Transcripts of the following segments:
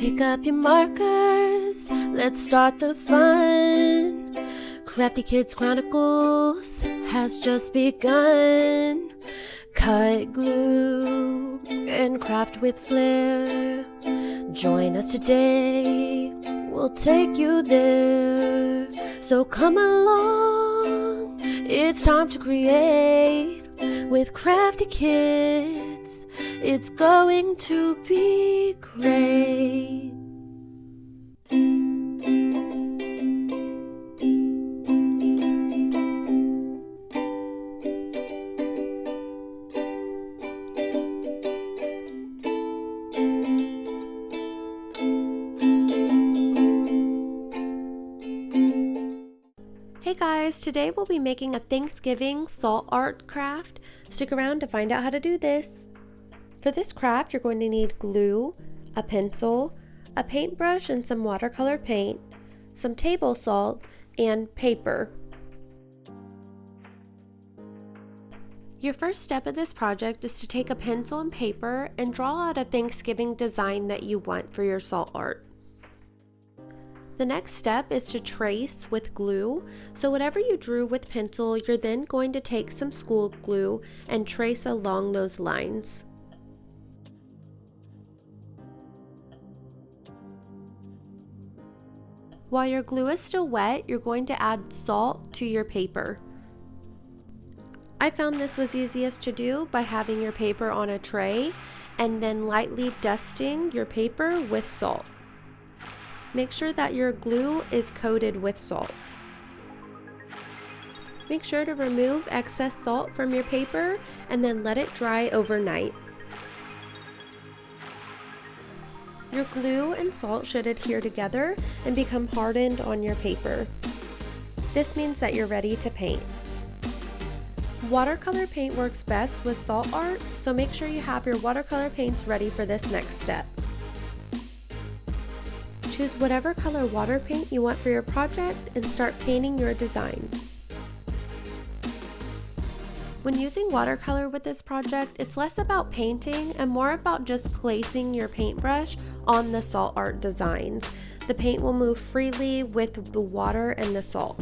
Pick up your markers, let's start the fun. Crafty Kids Chronicles has just begun. Cut, glue, and craft with flair. Join us today, we'll take you there. So come along, it's time to create. With Crafty Kids, it's going to be great. Hey guys, today we'll be making a Thanksgiving salt art craft. Stick around to find out how to do this. For this craft, you're going to need glue, a pencil, a paintbrush and some watercolor paint, some table salt, and paper. Your first step of this project is to take a pencil and paper and draw out a Thanksgiving design that you want for your salt art. The next step is to trace with glue. So whatever you drew with pencil, you're then going to take some school glue and trace along those lines. While your glue is still wet, you're going to add salt to your paper. I found this was easiest to do by having your paper on a tray and then lightly dusting your paper with salt. Make sure that your glue is coated with salt. Make sure to remove excess salt from your paper and then let it dry overnight. Your glue and salt should adhere together and become hardened on your paper. This means that you're ready to paint. Watercolor paint works best with salt art, so make sure you have your watercolor paints ready for this next step. Choose whatever color water paint you want for your project and start painting your design. When using watercolor with this project, it's less about painting and more about just placing your paintbrush on the salt art designs. The paint will move freely with the water and the salt.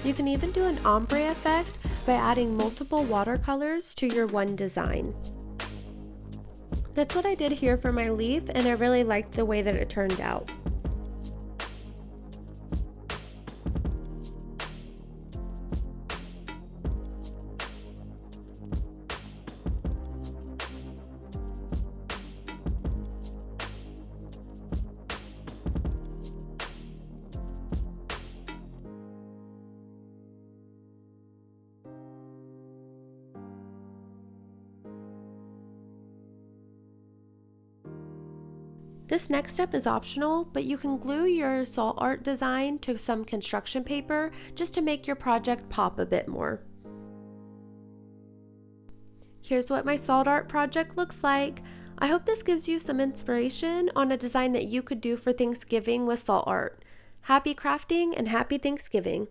You can even do an ombre effect by adding multiple watercolors to your one design. That's what I did here for my leaf, and I really liked the way that it turned out. This next step is optional, but you can glue your salt art design to some construction paper just to make your project pop a bit more. Here's what my salt art project looks like. I hope this gives you some inspiration on a design that you could do for Thanksgiving with salt art. Happy crafting and happy Thanksgiving!